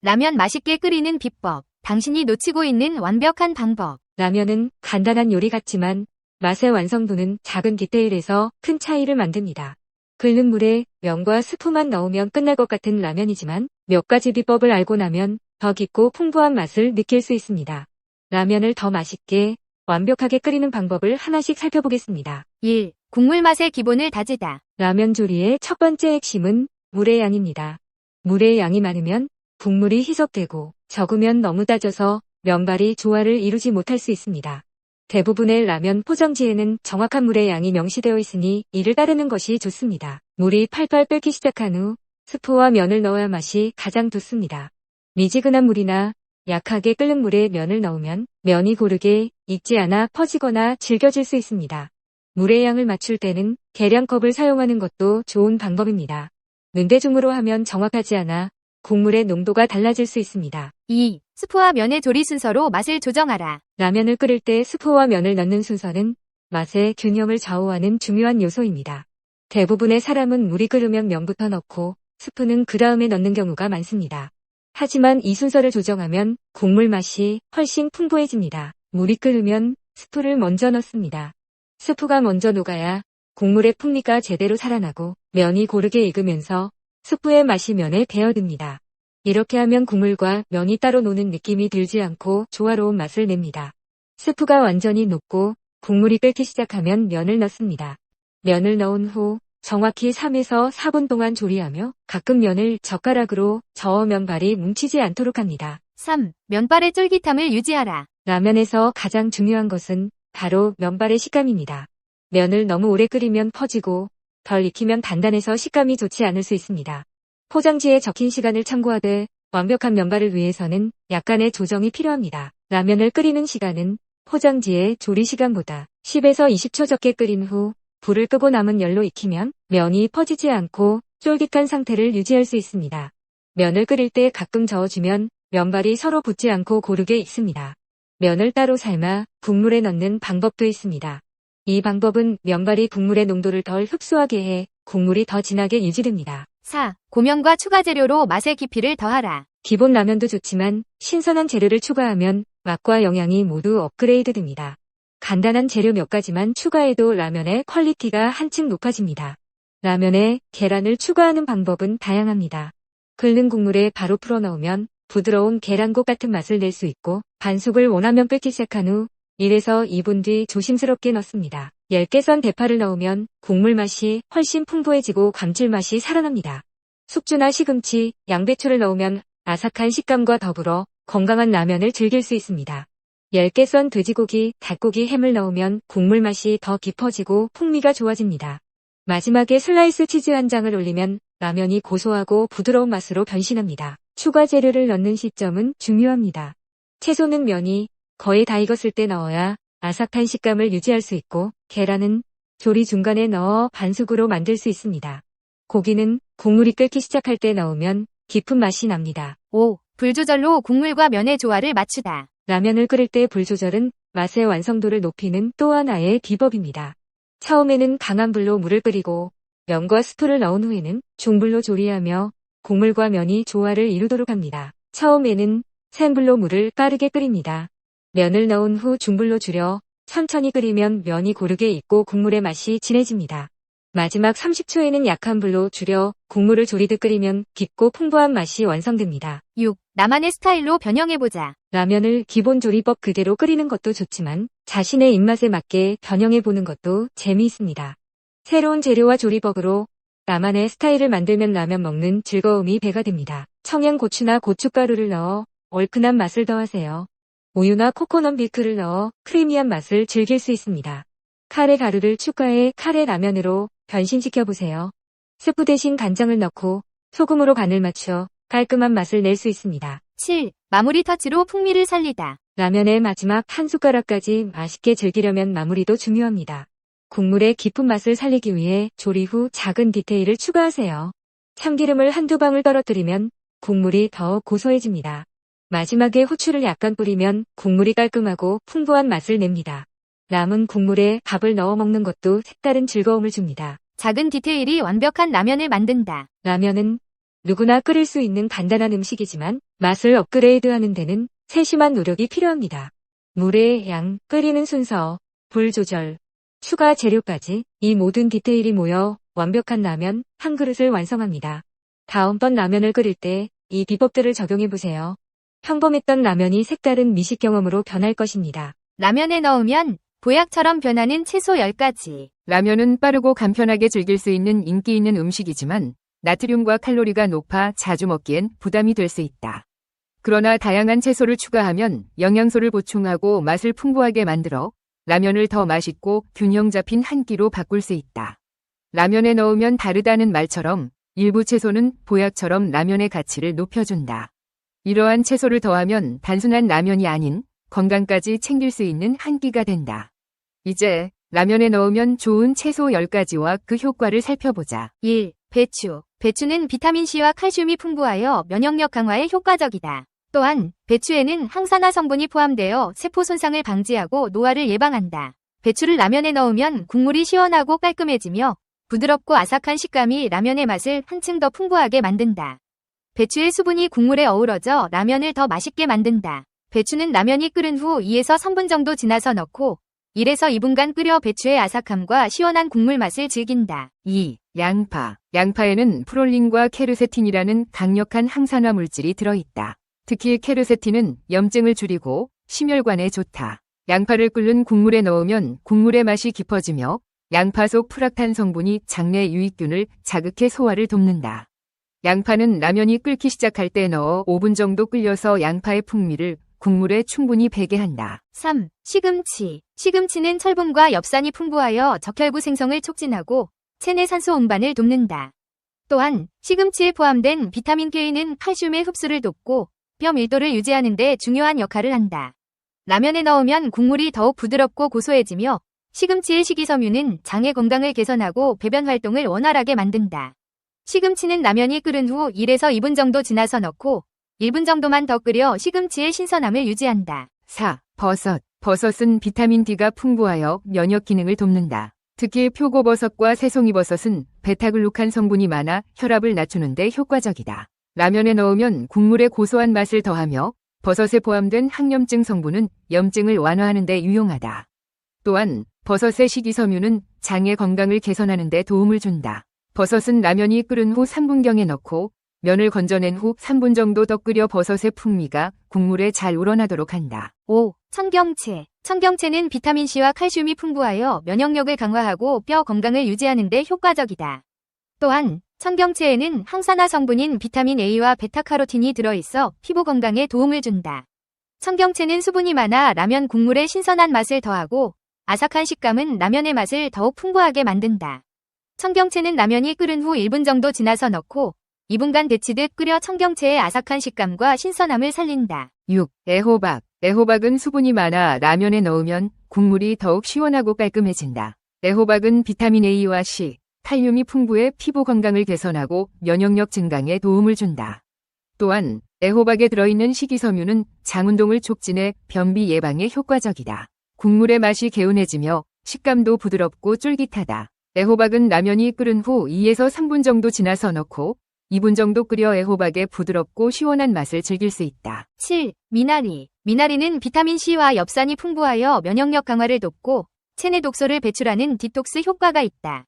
라면 맛있게 끓이는 비법. 당신이 놓치고 있는 완벽한 방법. 라면은 간단한 요리 같지만 맛의 완성도는 작은 디테일에서 큰 차이를 만듭니다. 끓는 물에 면과 스프만 넣으면 끝날 것 같은 라면이지만 몇 가지 비법을 알고 나면 더 깊고 풍부한 맛을 느낄 수 있습니다. 라면을 더 맛있게 완벽하게 끓이는 방법을 하나씩 살펴보겠습니다. 1. 국물 맛의 기본을 다지다. 라면 조리의 첫 번째 핵심은 물의 양입니다. 물의 양이 많으면 국물이 희석되고 적으면 너무 따져서 면발이 조화를 이루지 못할 수 있습니다. 대부분의 라면 포장지에는 정확한 물의 양이 명시되어 있으니 이를 따르는 것이 좋습니다. 물이 팔팔 끓기 시작한 후 스프와 면을 넣어야 맛이 가장 좋습니다. 미지근한 물이나 약하게 끓는 물에 면을 넣으면 면이 고르게 익지 않아 퍼지거나 질겨질 수 있습니다. 물의 양을 맞출 때는 계량컵을 사용하는 것도 좋은 방법입니다. 눈대중으로 하면 정확하지 않아 국물의 농도가 달라질 수 있습니다. 2. 스프와 면의 조리 순서로 맛을 조정하라. 라면을 끓일 때 스프와 면을 넣는 순서는 맛의 균형을 좌우하는 중요한 요소입니다. 대부분의 사람은 물이 끓으면 면부터 넣고 스프는 그 다음에 넣는 경우가 많습니다. 하지만 이 순서를 조정하면 국물 맛이 훨씬 풍부해집니다. 물이 끓으면 스프를 먼저 넣습니다. 스프가 먼저 녹아야 국물의 풍미가 제대로 살아나고 면이 고르게 익으면서 스프의 맛이 면에 배어듭니다. 이렇게 하면 국물과 면이 따로 노는 느낌이 들지 않고 조화로운 맛을 냅니다. 스프가 완전히 녹고 국물이 끓기 시작하면 면을 넣습니다. 면을 넣은 후 정확히 3에서 4분 동안 조리하며 가끔 면을 젓가락으로 저어 면발이 뭉치지 않도록 합니다. 3. 면발의 쫄깃함을 유지하라. 라면에서 가장 중요한 것은 바로 면발의 식감입니다. 면을 너무 오래 끓이면 퍼지고 덜 익히면 단단해서 식감이 좋지 않을 수 있습니다. 포장지에 적힌 시간을 참고하되 완벽한 면발을 위해서는 약간의 조정이 필요합니다. 라면을 끓이는 시간은 포장지의 조리 시간보다 10에서 20초 적게 끓인 후 불을 끄고 남은 열로 익히면 면이 퍼지지 않고 쫄깃한 상태를 유지할 수 있습니다. 면을 끓일 때 가끔 저어주면 면발이 서로 붙지 않고 고르게 익습니다. 면을 따로 삶아 국물에 넣는 방법도 있습니다. 이 방법은 면발이 국물의 농도를 덜 흡수하게 해 국물이 더 진하게 유지됩니다. 4. 고명과 추가 재료로 맛의 깊이를 더하라. 기본 라면도 좋지만 신선한 재료를 추가하면 맛과 영양이 모두 업그레이드 됩니다. 간단한 재료 몇 가지만 추가해도 라면의 퀄리티가 한층 높아집니다. 라면에 계란을 추가하는 방법은 다양합니다. 끓는 국물에 바로 풀어 넣으면 부드러운 계란국 같은 맛을 낼 수 있고 반숙을 원하면 끓기 시작한 후 1에서 2분 뒤 조심스럽게 넣습니다. 얇게 썬 대파를 넣으면 국물 맛이 훨씬 풍부해지고 감칠맛이 살아납니다. 숙주나 시금치, 양배추를 넣으면 아삭한 식감과 더불어 건강한 라면을 즐길 수 있습니다. 얇게 썬 돼지고기, 닭고기, 햄을 넣으면 국물 맛이 더 깊어지고 풍미가 좋아집니다. 마지막에 슬라이스 치즈 한 장을 올리면 라면이 고소하고 부드러운 맛으로 변신합니다. 추가 재료를 넣는 시점은 중요합니다. 채소는 면이 거의 다 익었을 때 넣어야 아삭한 식감을 유지할 수 있고 계란은 조리 중간에 넣어 반숙으로 만들 수 있습니다. 고기는 국물이 끓기 시작할 때 넣으면 깊은 맛이 납니다. 5. 불 조절로 국물과 면의 조화를 맞추다. 라면을 끓일 때 불 조절은 맛의 완성도를 높이는 또 하나의 비법입니다. 처음에는 강한 불로 물을 끓이고 면과 스프를 넣은 후에는 중불로 조리하며 국물과 면이 조화를 이루도록 합니다. 처음에는 센 불로 물을 빠르게 끓입니다. 면을 넣은 후 중불로 줄여 천천히 끓이면 면이 고르게 익고 국물의 맛이 진해집니다. 마지막 30초에는 약한 불로 줄여 국물을 조리듯 끓이면 깊고 풍부한 맛이 완성됩니다. 6. 나만의 스타일로 변형해보자. 라면을 기본 조리법 그대로 끓이는 것도 좋지만 자신의 입맛에 맞게 변형해보는 것도 재미있습니다. 새로운 재료와 조리법으로 나만의 스타일을 만들면 라면 먹는 즐거움이 배가 됩니다. 청양고추나 고춧가루를 넣어 얼큰한 맛을 더하세요. 우유나 코코넛 밀크를 넣어 크리미한 맛을 즐길 수 있습니다. 카레 가루를 추가해 카레 라면으로 변신시켜보세요. 스프 대신 간장을 넣고 소금으로 간을 맞춰 깔끔한 맛을 낼 수 있습니다. 7. 마무리 터치로 풍미를 살리다. 라면의 마지막 한 숟가락까지 맛있게 즐기려면 마무리도 중요합니다. 국물의 깊은 맛을 살리기 위해 조리 후 작은 디테일을 추가하세요. 참기름을 한두 방울 떨어뜨리면 국물이 더 고소해집니다. 마지막에 후추를 약간 뿌리면 국물이 깔끔하고 풍부한 맛을 냅니다. 남은 국물에 밥을 넣어 먹는 것도 색다른 즐거움을 줍니다. 작은 디테일이 완벽한 라면을 만든다. 라면은 누구나 끓일 수 있는 간단한 음식이지만 맛을 업그레이드하는 데는 세심한 노력이 필요합니다. 물의 양, 끓이는 순서, 불 조절, 추가 재료까지 이 모든 디테일이 모여 완벽한 라면 한 그릇을 완성합니다. 다음번 라면을 끓일 때 이 비법들을 적용해보세요. 평범했던 라면이 색다른 미식 경험으로 변할 것입니다. 라면에 넣으면 보약처럼 변하는 채소 10가지. 라면은 빠르고 간편하게 즐길 수 있는 인기 있는 음식이지만 나트륨과 칼로리가 높아 자주 먹기엔 부담이 될 수 있다. 그러나 다양한 채소를 추가하면 영양소를 보충하고 맛을 풍부하게 만들어 라면을 더 맛있고 균형 잡힌 한 끼로 바꿀 수 있다. 라면에 넣으면 다르다는 말처럼 일부 채소는 보약처럼 라면의 가치를 높여준다. 이러한 채소를 더하면 단순한 라면이 아닌 건강까지 챙길 수 있는 한 끼가 된다. 이제 라면에 넣으면 좋은 채소 10가지와 그 효과를 살펴보자. 1. 배추. 배추는 비타민C와 칼슘이 풍부하여 면역력 강화에 효과적이다. 또한 배추에는 항산화 성분이 포함되어 세포 손상을 방지하고 노화를 예방한다. 배추를 라면에 넣으면 국물이 시원하고 깔끔해지며 부드럽고 아삭한 식감이 라면의 맛을 한층 더 풍부하게 만든다. 배추의 수분이 국물에 어우러져 라면을 더 맛있게 만든다. 배추는 라면이 끓은 후 2에서 3분 정도 지나서 넣고 1에서 2분간 끓여 배추의 아삭함과 시원한 국물 맛을 즐긴다. 2. 양파. 양파에는 프롤린과 케르세틴이라는 강력한 항산화 물질이 들어있다. 특히 케르세틴은 염증을 줄이고 심혈관에 좋다. 양파를 끓는 국물에 넣으면 국물의 맛이 깊어지며 양파 속 프락탄 성분이 장내 유익균을 자극해 소화를 돕는다. 양파는 라면이 끓기 시작할 때 넣어 5분 정도 끓여서 양파의 풍미를 국물에 충분히 배게 한다. 3. 시금치. 시금치는 철분과 엽산이 풍부하여 적혈구 생성을 촉진하고 체내 산소 운반을 돕는다. 또한 시금치에 포함된 비타민 K는 칼슘의 흡수를 돕고 뼈 밀도를 유지하는 데 중요한 역할을 한다. 라면에 넣으면 국물이 더욱 부드럽고 고소해지며 시금치의 식이섬유는 장의 건강을 개선하고 배변 활동을 원활하게 만든다. 시금치는 라면이 끓은 후 1에서 2분 정도 지나서 넣고 1분 정도만 더 끓여 시금치의 신선함을 유지한다. 4. 버섯. 버섯은 비타민 D가 풍부하여 면역 기능을 돕는다. 특히 표고버섯과 새송이버섯은 베타글루칸 성분이 많아 혈압을 낮추는 데 효과적이다. 라면에 넣으면 국물의 고소한 맛을 더하며 버섯에 포함된 항염증 성분은 염증을 완화하는 데 유용하다. 또한 버섯의 식이섬유는 장의 건강을 개선하는 데 도움을 준다. 버섯은 라면이 끓은 후 3분경에 넣고 면을 건져낸 후 3분 정도 더 끓여 버섯의 풍미가 국물에 잘 우러나도록 한다. 5. 청경채. 청경채는 비타민C와 칼슘이 풍부하여 면역력을 강화하고 뼈 건강을 유지하는 데 효과적이다. 또한 청경채에는 항산화 성분인 비타민 A와 베타카로틴이 들어있어 피부 건강에 도움을 준다. 청경채는 수분이 많아 라면 국물의 신선한 맛을 더하고 아삭한 식감은 라면의 맛을 더욱 풍부하게 만든다. 청경채는 라면이 끓은 후 1분 정도 지나서 넣고 2분간 데치듯 끓여 청경채의 아삭한 식감과 신선함을 살린다. 6. 애호박. 애호박은 수분이 많아 라면에 넣으면 국물이 더욱 시원하고 깔끔해진다. 애호박은 비타민 A와 C, 칼륨이 풍부해 피부 건강을 개선하고 면역력 증강에 도움을 준다. 또한 애호박에 들어있는 식이섬유는 장운동을 촉진해 변비 예방에 효과적이다. 국물의 맛이 개운해지며 식감도 부드럽고 쫄깃하다. 애호박은 라면이 끓은 후 2에서 3분 정도 지나서 넣고 2분 정도 끓여 애호박의 부드럽고 시원한 맛을 즐길 수 있다. 7. 미나리. 미나리는 비타민C와 엽산이 풍부하여 면역력 강화를 돕고 체내 독소를 배출하는 디톡스 효과가 있다.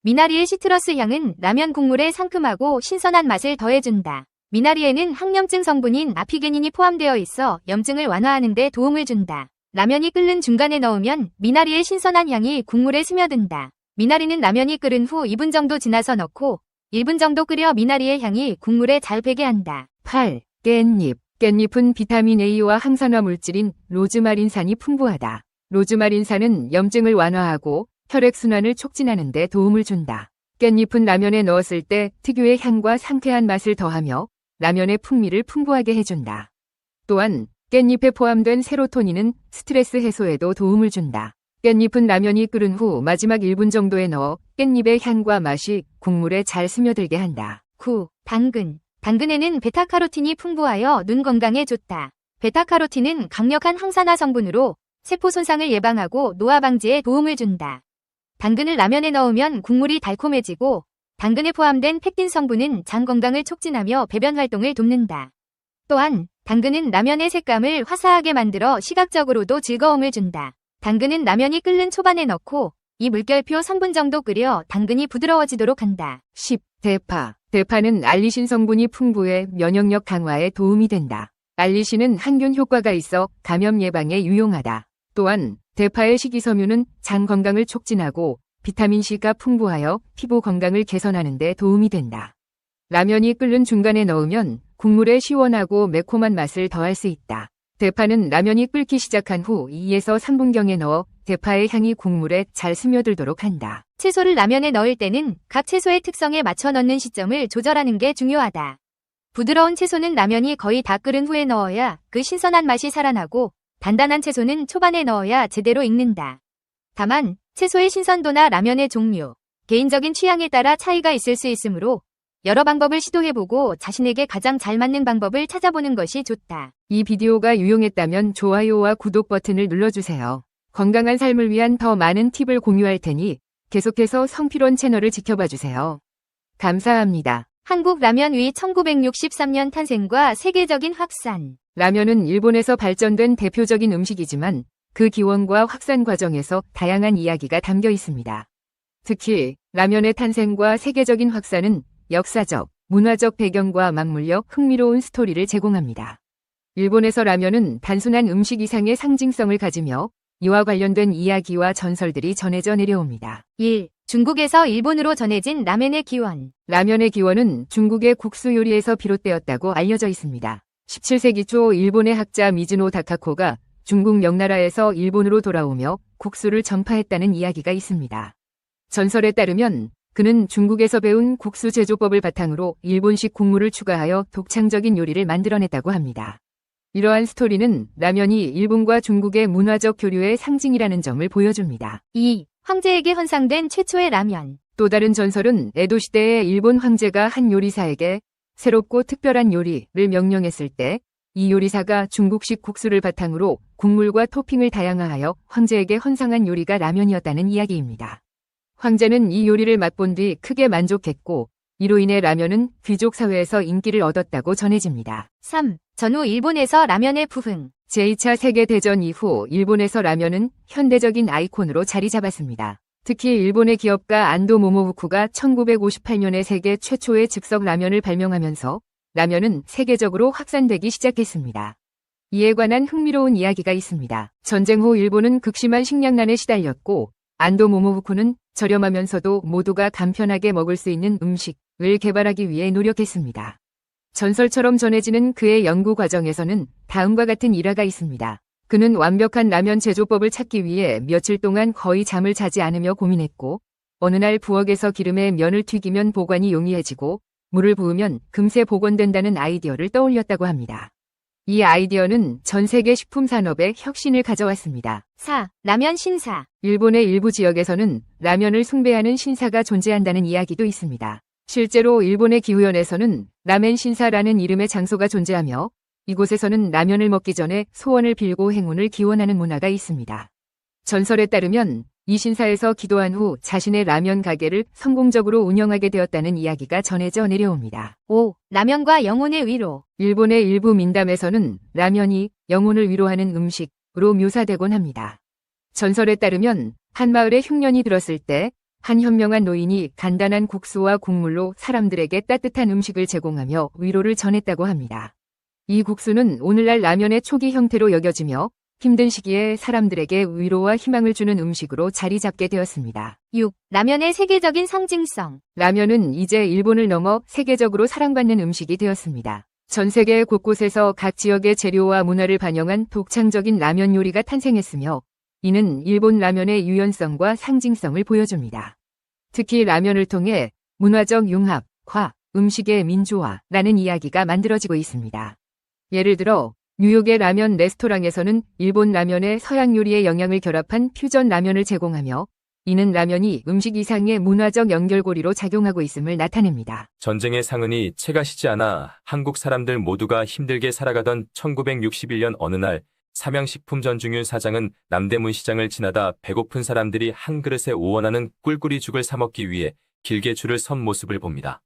미나리의 시트러스 향은 라면 국물에 상큼하고 신선한 맛을 더해준다. 미나리에는 항염증 성분인 아피게닌이 포함되어 있어 염증을 완화하는 데 도움을 준다. 라면이 끓는 중간에 넣으면 미나리의 신선한 향이 국물에 스며든다. 미나리는 라면이 끓은 후 2분 정도 지나서 넣고 1분 정도 끓여 미나리의 향이 국물에 잘 배게 한다. 8. 깻잎. 깻잎은 비타민 A와 항산화 물질인 로즈마린산이 풍부하다. 로즈마린산은 염증을 완화하고 혈액순환을 촉진하는 데 도움을 준다. 깻잎은 라면에 넣었을 때 특유의 향과 상쾌한 맛을 더하며 라면의 풍미를 풍부하게 해준다. 또한 깻잎에 포함된 세로토닌은 스트레스 해소에도 도움을 준다. 깻잎은 라면이 끓은 후 마지막 1분 정도에 넣어 깻잎의 향과 맛이 국물에 잘 스며들게 한다. 9. 당근. 당근에는 베타카로틴이 풍부하여 눈 건강에 좋다. 베타카로틴은 강력한 항산화 성분으로 세포 손상을 예방하고 노화 방지에 도움을 준다. 당근을 라면에 넣으면 국물이 달콤해지고 당근에 포함된 펙틴 성분은 장 건강을 촉진하며 배변 활동을 돕는다. 또한 당근은 라면의 색감을 화사하게 만들어 시각적으로도 즐거움을 준다. 당근은 라면이 끓는 초반에 넣고 이 물결표 3분 정도 끓여 당근이 부드러워지도록 한다. 10. 대파. 대파는 알리신 성분이 풍부해 면역력 강화에 도움이 된다. 알리신은 항균 효과가 있어 감염 예방에 유용하다. 또한 대파의 식이섬유는 장 건강을 촉진하고 비타민C가 풍부하여 피부 건강을 개선하는 데 도움이 된다. 라면이 끓는 중간에 넣으면 국물의 시원하고 매콤한 맛을 더할 수 있다. 대파는 라면이 끓기 시작한 후 2에서 3분경에 넣어 대파의 향이 국물에 잘 스며들도록 한다. 채소를 라면에 넣을 때는 각 채소의 특성에 맞춰 넣는 시점을 조절하는 게 중요하다. 부드러운 채소는 라면이 거의 다 끓은 후에 넣어야 그 신선한 맛이 살아나고 단단한 채소는 초반에 넣어야 제대로 익는다. 다만 채소의 신선도나 라면의 종류, 개인적인 취향에 따라 차이가 있을 수 있으므로 여러 방법을 시도해보고 자신에게 가장 잘 맞는 방법을 찾아보는 것이 좋다. 이 비디오가 유용했다면 좋아요와 구독 버튼을 눌러주세요. 건강한 삶을 위한 더 많은 팁을 공유할 테니 계속해서 성필원 채널을 지켜봐주세요. 감사합니다. 한국 라면의 1963년 탄생과 세계적인 확산. 라면은 일본에서 발전된 대표적인 음식이지만 그 기원과 확산 과정에서 다양한 이야기가 담겨 있습니다. 특히 라면의 탄생과 세계적인 확산은 역사적, 문화적 배경과 맞물려 흥미로운 스토리를 제공합니다. 일본에서 라면은 단순한 음식 이상의 상징성을 가지며 이와 관련된 이야기와 전설들이 전해져 내려옵니다. 1. 중국에서 일본으로 전해진 라멘의 기원. 라면의 기원은 중국의 국수 요리에서 비롯되었다고 알려져 있습니다. 17세기 초 일본의 학자 미즈노 다카코가 중국 명나라에서 일본으로 돌아오며 국수를 전파했다는 이야기가 있습니다. 전설에 따르면 그는 중국에서 배운 국수 제조법을 바탕으로 일본식 국물을 추가하여 독창적인 요리를 만들어냈다고 합니다. 이러한 스토리는 라면이 일본과 중국의 문화적 교류의 상징이라는 점을 보여줍니다. 2. 황제에게 헌상된 최초의 라면. 또 다른 전설은 에도 시대에 일본 황제가 한 요리사에게 새롭고 특별한 요리를 명령했을 때 이 요리사가 중국식 국수를 바탕으로 국물과 토핑을 다양화하여 황제에게 헌상한 요리가 라면이었다는 이야기입니다. 황제는 이 요리를 맛본 뒤 크게 만족했고 이로 인해 라면은 귀족 사회에서 인기를 얻었다고 전해집니다. 3. 전후 일본에서 라면의 부흥. 제2차 세계대전 이후 일본에서 라면은 현대적인 아이콘으로 자리 잡았습니다. 특히 일본의 기업가 안도 모모부쿠가 1958년에 세계 최초의 즉석 라면을 발명하면서 라면은 세계적으로 확산되기 시작했습니다. 이에 관한 흥미로운 이야기가 있습니다. 전쟁 후 일본은 극심한 식량난에 시달렸고 안도 모모부쿠는 저렴하면서도 모두가 간편하게 먹을 수 있는 음식을 개발하기 위해 노력했습니다. 전설처럼 전해지는 그의 연구 과정에서는 다음과 같은 일화가 있습니다. 그는 완벽한 라면 제조법을 찾기 위해 며칠 동안 거의 잠을 자지 않으며 고민했고 어느 날 부엌에서 기름에 면을 튀기면 보관이 용이해지고 물을 부으면 금세 복원된다는 아이디어를 떠올렸다고 합니다. 이 아이디어는 전 세계 식품 산업에 혁신을 가져왔습니다. 4. 라면 신사. 일본의 일부 지역에서는 라면을 숭배하는 신사가 존재한다는 이야기도 있습니다. 실제로 일본의 기후현에서는 라멘 신사라는 이름의 장소가 존재하며 이곳에서는 라면을 먹기 전에 소원을 빌고 행운을 기원하는 문화가 있습니다. 전설에 따르면 이 신사에서 기도한 후 자신의 라면 가게를 성공적으로 운영하게 되었다는 이야기가 전해져 내려옵니다. 5. 라면과 영혼의 위로. 일본의 일부 민담에서는 라면이 영혼을 위로하는 음식으로 묘사되곤 합니다. 전설에 따르면 한 마을에 흉년이 들었을 때 한 현명한 노인이 간단한 국수와 국물로 사람들에게 따뜻한 음식을 제공하며 위로를 전했다고 합니다. 이 국수는 오늘날 라면의 초기 형태로 여겨지며 힘든 시기에 사람들에게 위로와 희망을 주는 음식으로 자리 잡게 되었습니다. 6. 라면의 세계적인 상징성. 라면은 이제 일본을 넘어 세계적으로 사랑받는 음식이 되었습니다. 전 세계 곳곳에서 각 지역의 재료와 문화를 반영한 독창적인 라면 요리가 탄생했으며 이는 일본 라면의 유연성과 상징성을 보여줍니다. 특히 라면을 통해 문화적 융합과 음식의 민주화라는 이야기가 만들어지고 있습니다. 예를 들어 뉴욕의 라면 레스토랑에서는 일본 라면의 서양 요리의 영향을 결합한 퓨전 라면을 제공하며 이는 라면이 음식 이상의 문화적 연결고리로 작용하고 있음을 나타냅니다. 전쟁의 상흔이 채가 시지 않아 한국 사람들 모두가 힘들게 살아가던 1961년 어느 날 삼양식품 전중윤 사장은 남대문 시장을 지나다 배고픈 사람들이 한 그릇에 5원 하는 꿀꿀이 죽을 사 먹기 위해 길게 줄을 선 모습을 봅니다.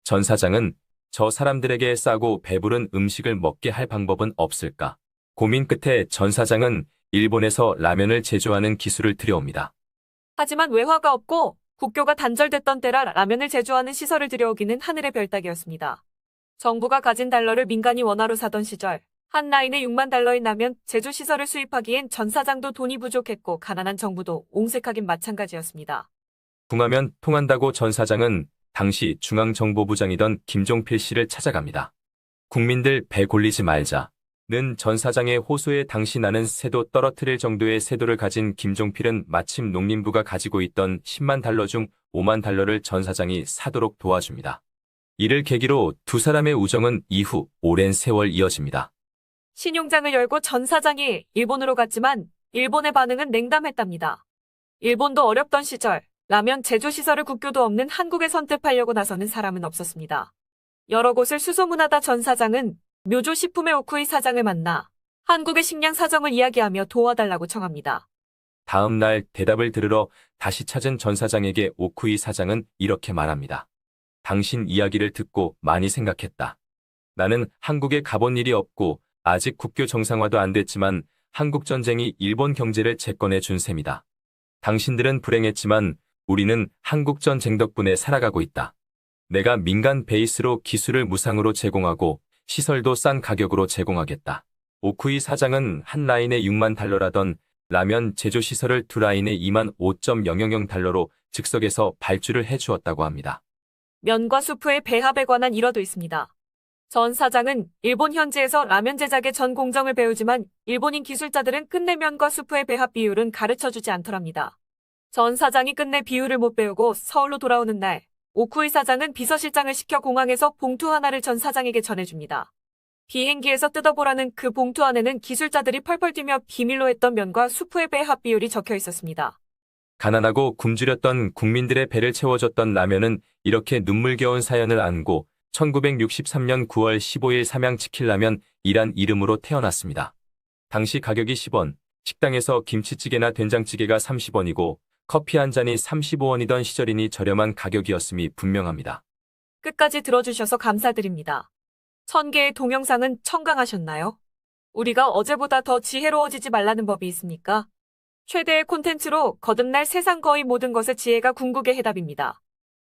전 사장은 저 사람들에게 싸고 배부른 음식을 먹게 할 방법은 없을까? 고민 끝에 전 사장은 일본에서 라면을 제조하는 기술을 들여옵니다. 하지만 외화가 없고 국교가 단절됐던 때라 라면을 제조하는 시설을 들여오기는 하늘의 별 따기였습니다. 정부가 가진 달러를 민간이 원화로 사던 시절 한 라인에 6만 달러인 라면 제조 시설을 수입하기엔 전 사장도 돈이 부족했고 가난한 정부도 옹색하긴 마찬가지였습니다. 궁하면 통한다고 전 사장은 당시 중앙정보부장이던 김종필 씨를 찾아갑니다. 국민들 배 골리지 말자. 는 전 사장의 호소에 당시 나는 새도 떨어뜨릴 정도의 세도를 가진 김종필은 마침 농림부가 가지고 있던 10만 달러 중 5만 달러를 전 사장이 사도록 도와줍니다. 이를 계기로 두 사람의 우정은 이후 오랜 세월 이어집니다. 신용장을 열고 전 사장이 일본으로 갔지만 일본의 반응은 냉담했답니다. 일본도 어렵던 시절 라면 제조시설을 국교도 없는 한국에 선택하려고 나서는 사람은 없었습니다. 여러 곳을 수소문하다 전 사장은 묘조식품의 오쿠이 사장을 만나 한국의 식량 사정을 이야기하며 도와달라고 청합니다. 다음 날 대답을 들으러 다시 찾은 전 사장에게 오쿠이 사장은 이렇게 말합니다. 당신 이야기를 듣고 많이 생각했다. 나는 한국에 가본 일이 없고 아직 국교 정상화도 안 됐지만 한국 전쟁이 일본 경제를 재건해 준 셈이다. 당신들은 불행했지만 우리는 한국 전쟁 덕분에 살아가고 있다. 내가 민간 베이스로 기술을 무상으로 제공하고 시설도 싼 가격으로 제공하겠다. 오쿠이 사장은 한 라인에 6만 달러라던 라면 제조 시설을 두 라인에 2만 5.000 달러로 즉석에서 발주를 해주었다고 합니다. 면과 수프의 배합에 관한 일화도 있습니다. 전 사장은 일본 현지에서 라면 제작의 전 공정을 배우지만 일본인 기술자들은 끝내 면과 수프의 배합 비율은 가르쳐주지 않더랍니다. 전 사장이 끝내 비율을 못 배우고 서울로 돌아오는 날 오쿠이 사장은 비서실장을 시켜 공항에서 봉투 하나를 전 사장에게 전해줍니다. 비행기에서 뜯어보라는 그 봉투 안에는 기술자들이 펄펄 뛰며 비밀로 했던 면과 수프의 배합 비율이 적혀 있었습니다. 가난하고 굶주렸던 국민들의 배를 채워줬던 라면은 이렇게 눈물겨운 사연을 안고 1963년 9월 15일 삼양치킨라면이란 이름으로 태어났습니다. 당시 가격이 10원, 식당에서 김치찌개나 된장찌개가 30원이고 커피 한 잔이 35원이던 시절이니 저렴한 가격이었음이 분명합니다. 끝까지 들어주셔서 감사드립니다. 1000개의 동영상은 청강하셨나요? 우리가 어제보다 더 지혜로워지지 말라는 법이 있습니까? 최대의 콘텐츠로 거듭날 세상 거의 모든 것의 지혜가 궁극의 해답입니다.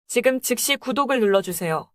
지금 즉시 구독을 눌러주세요.